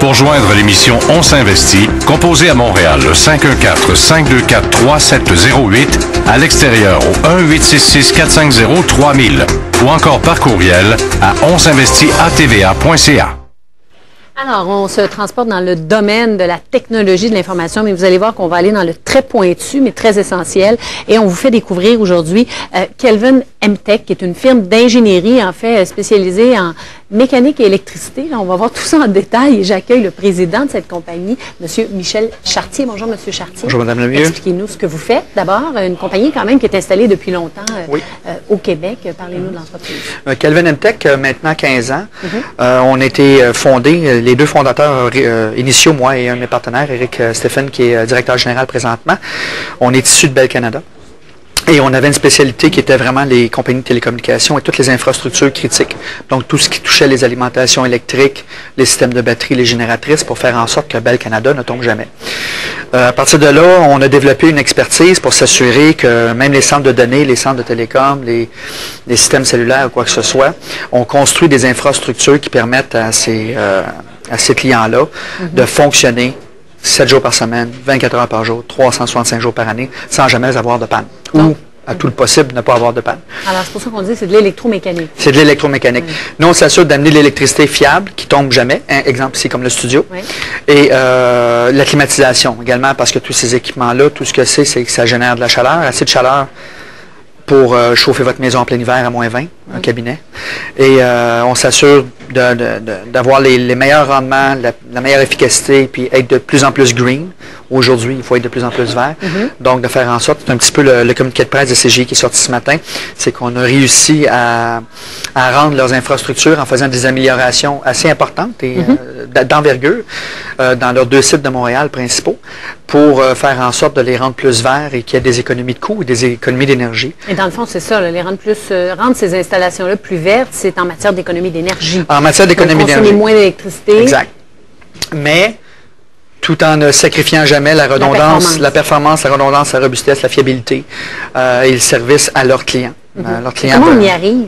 Pour joindre l'émission On s'investit, composez à Montréal le 514-524-3708, à l'extérieur au 1-866-450-3000 ou encore par courriel à onsinvestit@tva.ca. Alors, on se transporte dans le domaine de la technologie de l'information, mais vous allez voir qu'on va aller dans le très pointu, mais très essentiel. Et on vous fait découvrir aujourd'hui Kelvin MTech, qui est une firme d'ingénierie, en fait, spécialisée en mécanique et électricité. Là, on va voir tout ça en détail et j'accueille le président de cette compagnie, M. Michel Chartier. Bonjour, M. Chartier. Bonjour, Mme Lemieux. Expliquez-nous ce que vous faites. D'abord, une compagnie quand même qui est installée depuis longtemps au Québec. Parlez-nous de l'entreprise. Kelvin MTech, maintenant 15 ans. On a été fondés, les deux fondateurs initiaux, moi et un de mes partenaires, Éric Stéphane, qui est directeur général présentement. On est issu de Bell Canada. Et on avait une spécialité qui était vraiment les compagnies de télécommunications et toutes les infrastructures critiques. Donc, tout ce qui touchait les alimentations électriques, les systèmes de batterie, les génératrices, pour faire en sorte que Bell Canada ne tombe jamais. À partir de là, on a développé une expertise pour s'assurer que même les centres de données, les centres de télécom, les systèmes cellulaires ou quoi que ce soit, on construit des infrastructures qui permettent à ces clients-là de fonctionner 7 jours par semaine, 24 heures par jour, 365 jours par année, sans jamais avoir de panne. Ou, à tout le possible, ne pas avoir de panne. Alors, c'est pour ça qu'on dit que c'est de l'électromécanique. C'est de l'électromécanique. Nous, on s'assure d'amener l'électricité fiable, qui ne tombe jamais. Un exemple ici, comme le studio. Et la climatisation également, parce que tous ces équipements-là, tout ce que c'est que ça génère de la chaleur, assez de chaleur pour chauffer votre maison en plein hiver à moins 20, un cabinet. Et on s'assure d'avoir les meilleurs rendements, la meilleure efficacité, puis être de plus en plus green. Aujourd'hui, il faut être de plus en plus vert. Donc, de faire en sorte, c'est un petit peu le communiqué de presse de CGI qui est sorti ce matin, c'est qu'on a réussi à rendre leurs infrastructures en faisant des améliorations assez importantes et d'envergure dans leurs deux sites de Montréal principaux pour faire en sorte de les rendre plus verts et qu'il y ait des économies de coûts et des économies d'énergie. Et dans le fond, c'est ça, là, les rendre ces installations-là plus vertes, c'est en matière d'économie d'énergie. En matière d'économie d'énergie. Consommer moins d'électricité. Exact. Mais tout en ne sacrifiant jamais la redondance, la performance, la redondance, la robustesse, la fiabilité et le service à leurs clients. Comment on y arrive?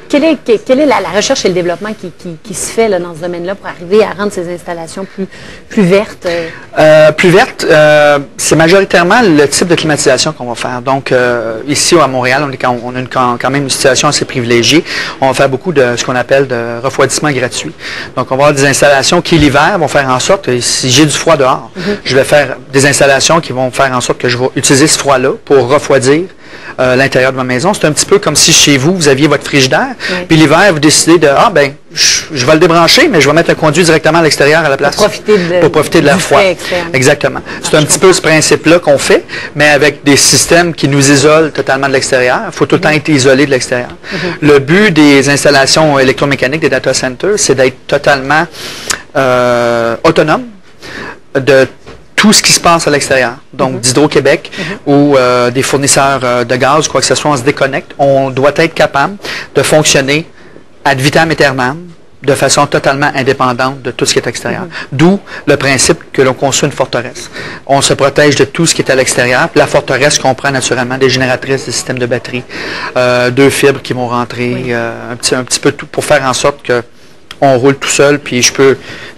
Quelle est la recherche et le développement qui se fait là, dans ce domaine-là pour arriver à rendre ces installations plus vertes? Plus vertes, c'est majoritairement le type de climatisation qu'on va faire. Donc, ici à Montréal, on a quand même une situation assez privilégiée. On va faire beaucoup de ce qu'on appelle de refroidissement gratuit. Donc, on va avoir des installations qui, l'hiver, vont faire en sorte que si j'ai du froid dehors, je vais faire des installations qui vont faire en sorte que je vais utiliser ce froid-là pour refroidir l'intérieur de ma maison. C'est un petit peu comme si chez vous, vous aviez votre frigidaire, puis l'hiver, vous décidez de, je vais le débrancher, mais je vais mettre un conduit directement à l'extérieur à la place. Pour profiter de l'air froid. Exactement. C'est un petit peu ce principe-là qu'on fait, mais avec des systèmes qui nous isolent totalement de l'extérieur. Il faut tout le temps être isolé de l'extérieur. Le but des installations électromécaniques des data centers, c'est d'être totalement autonome de tout ce qui se passe à l'extérieur. Donc, d'Hydro-Québec ou des fournisseurs de gaz, quoi que ce soit, on se déconnecte. On doit être capable de fonctionner ad vitam aeternam, de façon totalement indépendante de tout ce qui est extérieur. D'où le principe que l'on construit une forteresse. On se protège de tout ce qui est à l'extérieur. La forteresse comprend naturellement des génératrices, des systèmes de batterie, deux fibres qui vont rentrer, un petit peu tout pour faire en sorte que on roule tout seul, puis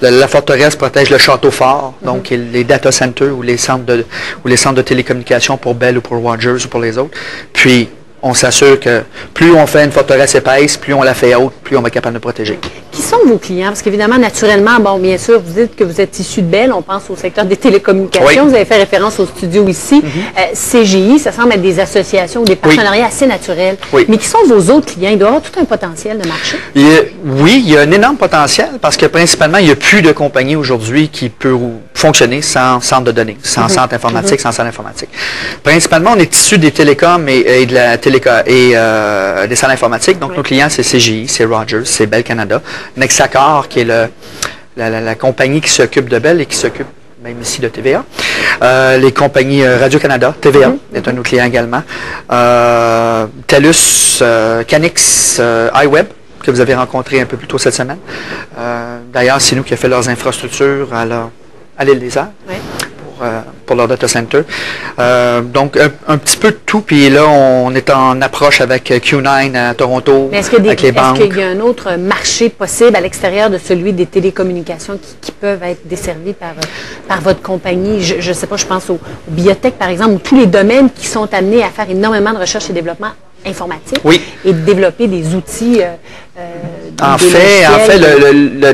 la forteresse protège le château fort, donc les data centers ou les centres de télécommunications pour Bell ou pour Rogers ou pour les autres. Puis, on s'assure que plus on fait une forteresse épaisse, plus on la fait haute, plus on va être capable de protéger. Qui sont vos clients? Parce qu'évidemment, naturellement, bon, bien sûr, vous dites que vous êtes issu de Bell, on pense au secteur des télécommunications, vous avez fait référence au studio ici. CGI, ça semble être des associations ou des partenariats assez naturels. Mais qui sont vos autres clients? Il doit y avoir tout un potentiel de marché? Oui, il y a un énorme potentiel parce que principalement, il n'y a plus de compagnie aujourd'hui qui peut fonctionner sans centre de données, sans centre informatique, sans salle informatique. Principalement, on est issu des télécoms et de la des salles informatiques. Donc, nos clients, c'est CGI, c'est Rogers, c'est Bell Canada. Nexacor, qui est la compagnie qui s'occupe de Bell et qui s'occupe même ici de TVA. Les compagnies Radio-Canada, TVA est un de nos clients également. TELUS, Canix, iWeb, que vous avez rencontré un peu plus tôt cette semaine. D'ailleurs, c'est nous qui avons fait leurs infrastructures à l'île des Arts pour pour leur data center. Donc, un petit peu de tout. Puis là, on est en approche avec Q9 à Toronto, avec les banques. Est-ce qu'il y a un autre marché possible à l'extérieur de celui des télécommunications qui peuvent être desservis par votre compagnie? Je ne sais pas, je pense aux biotech, par exemple, ou tous les domaines qui sont amenés à faire énormément de recherche et développement informatique et de développer des outils. En fait,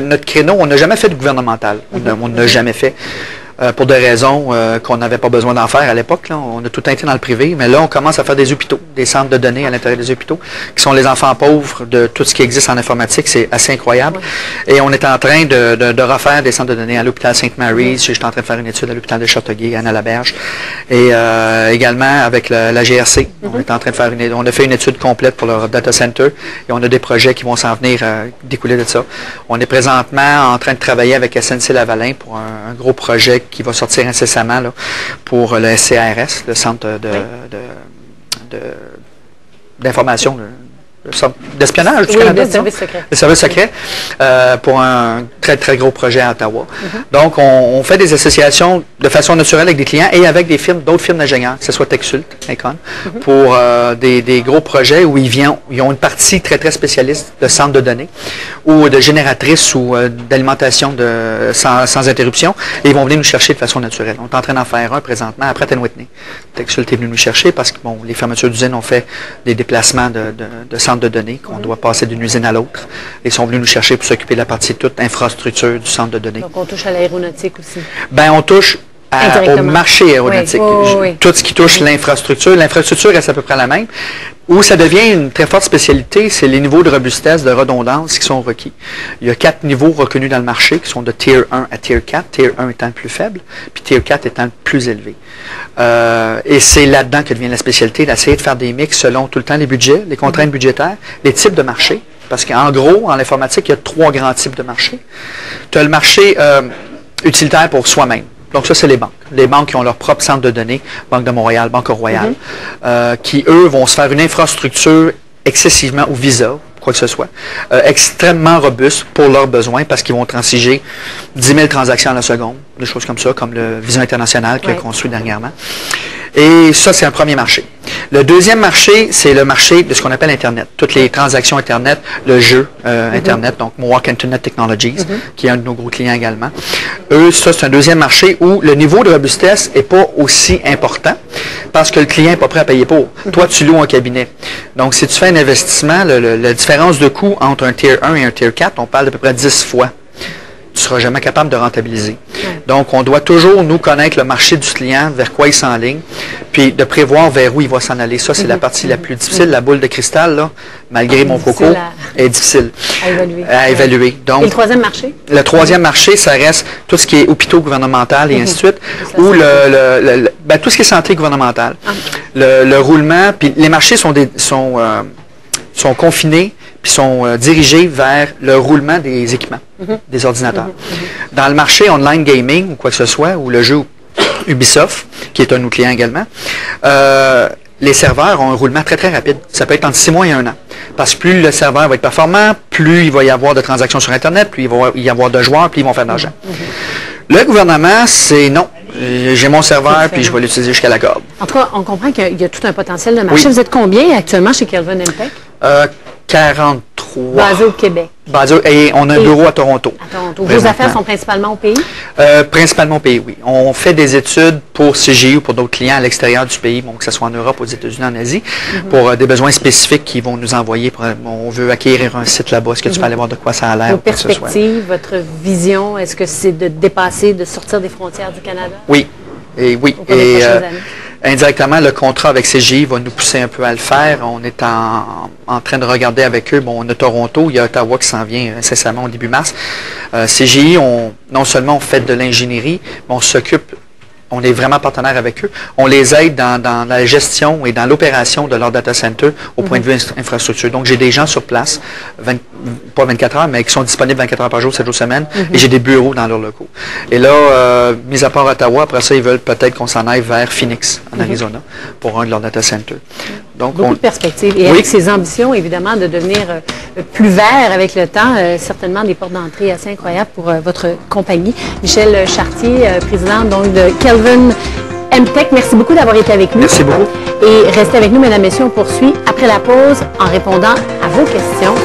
notre créneau, on n'a jamais fait de gouvernemental. On n'a jamais fait. Pour des raisons qu'on n'avait pas besoin d'en faire à l'époque. On a tout été dans le privé, mais là, on commence à faire des hôpitaux, des centres de données à l'intérieur des hôpitaux, qui sont les enfants pauvres de tout ce qui existe en informatique. C'est assez incroyable. Et on est en train de refaire des centres de données à l'hôpital Sainte-Marie. Je suis en train de faire une étude à l'hôpital de Châteauguay, Anna-Laberge. Et également avec la GRC. On est en train de faire on a fait une étude complète pour leur data center et on a des projets qui vont s'en venir découler de ça. On est présentement en train de travailler avec SNC-Lavalin pour un gros projet qui va sortir incessamment là, pour le SCRS, le centre d'information, le centre d'espionnage du Canada. Le service secret. Le service secret, pour un très, très gros projet à Ottawa. Donc, on fait des associations de façon naturelle avec des clients et avec d'autres firmes d'ingénieurs, que ce soit TechSult, Icon, pour des gros projets où ils ont une partie très, très spécialiste de centre de données ou de génératrice ou d'alimentation sans interruption et ils vont venir nous chercher de façon naturelle. On est en train d'en faire un présentement à Pratt & Whitney. TechSult est venu nous chercher parce que les fermetures d'usines ont fait des déplacements de centres de données qu'on doit passer d'une usine à l'autre. Ils sont venus nous chercher pour s'occuper de la partie toute infrastructure du centre de données. Donc, on touche à l'aéronautique aussi. Bien, on touche au marché aéronautique. Tout ce qui touche l'infrastructure. L'infrastructure reste à peu près la même. Où ça devient une très forte spécialité, c'est les niveaux de robustesse, de redondance qui sont requis. Il y a 4 niveaux reconnus dans le marché qui sont de Tier 1 à Tier 4, Tier 1 étant le plus faible, puis Tier 4 étant le plus élevé. Et c'est là-dedans que devient la spécialité, d'essayer de faire des mix selon tout le temps les budgets, les contraintes budgétaires, les types de marchés. Parce qu'en gros, en informatique, il y a 3 grands types de marchés. Tu as le marché utilitaire pour soi-même. Donc ça, c'est les banques. Les banques qui ont leur propre centre de données, Banque de Montréal, Banque Royale, qui, eux, vont se faire une infrastructure excessivement, ou Visa, quoi que ce soit, extrêmement robuste pour leurs besoins parce qu'ils vont transiger 10 000 transactions à la seconde, des choses comme ça, comme le Visa International qui a construit dernièrement. Et ça, c'est un premier marché. Le deuxième marché, c'est le marché de ce qu'on appelle Internet. Toutes les transactions Internet, le jeu Internet, donc Mohawk Internet Technologies, qui est un de nos gros clients également. Eux, ça, c'est un deuxième marché où le niveau de robustesse n'est pas aussi important parce que le client n'est pas prêt à payer pour. Toi, tu loues un cabinet. Donc, si tu fais un investissement, la différence de coût entre un Tier 1 et un Tier 4, on parle d'à peu près 10 fois. Tu ne seras jamais capable de rentabiliser. Donc, on doit toujours, nous, connaître le marché du client, vers quoi il s'enligne, puis de prévoir vers où il va s'en aller. Ça, c'est la partie la plus difficile. La boule de cristal, là, malgré mon coco, est difficile à évaluer. Donc, et le troisième marché? Le troisième marché, ça reste tout ce qui est hôpitaux gouvernemental et ainsi de suite, ou tout ce qui est santé gouvernementale. Le roulement, puis les marchés sont confinés, puis sont dirigés vers le roulement des équipements, des ordinateurs. Dans le marché online gaming ou quoi que ce soit, ou le jeu Ubisoft, qui est un de nos clients également, les serveurs ont un roulement très, très rapide. Ça peut être entre 6 mois et 1 an. Parce que plus le serveur va être performant, plus il va y avoir de transactions sur Internet, plus il va y avoir de joueurs, plus ils vont faire de l'argent. Le gouvernement, c'est non. J'ai mon serveur, puis je vais l'utiliser jusqu'à la corde. En tout cas, on comprend qu'il y a tout un potentiel de marché. Vous êtes combien actuellement chez Kelvin MTech? 43. Basé au Québec. Et on a un bureau à Toronto. À Toronto. Vos affaires sont principalement au pays? Principalement au pays, oui. On fait des études pour CGI ou pour d'autres clients à l'extérieur du pays, bon, que ce soit en Europe, aux États-Unis, en Asie, pour des besoins spécifiques qu'ils vont nous envoyer. On veut acquérir un site là-bas. Est-ce que tu peux aller voir de quoi ça a l'air? Vos perspectives, votre vision, est-ce que c'est de dépasser, de sortir des frontières du Canada? Oui. Et oui. Indirectement, le contrat avec CGI va nous pousser un peu à le faire. On est en train de regarder avec eux. Bon, on a Toronto, il y a Ottawa qui s'en vient incessamment au début mars. CGI, non seulement on fait de l'ingénierie, mais on s'occupe, on est vraiment partenaire avec eux. On les aide dans la gestion et dans l'opération de leur data center au point de vue infrastructure. Donc, j'ai des gens sur place, pas 24 heures, mais qui sont disponibles 24 heures par jour, 7 jours semaine, et j'ai des bureaux dans leurs locaux. Et là, mis à part Ottawa, après ça, ils veulent peut-être qu'on s'en aille vers Phoenix, en Arizona, pour un de leurs data centers. Donc, beaucoup de perspectives. Et avec ces ambitions, évidemment, de devenir plus vert avec le temps, certainement des portes d'entrée assez incroyables pour votre compagnie. Michel Chartier, président donc de Kelvin MTech, merci beaucoup d'avoir été avec nous. Merci beaucoup. Et restez avec nous, mesdames et messieurs, on poursuit après la pause en répondant à vos questions.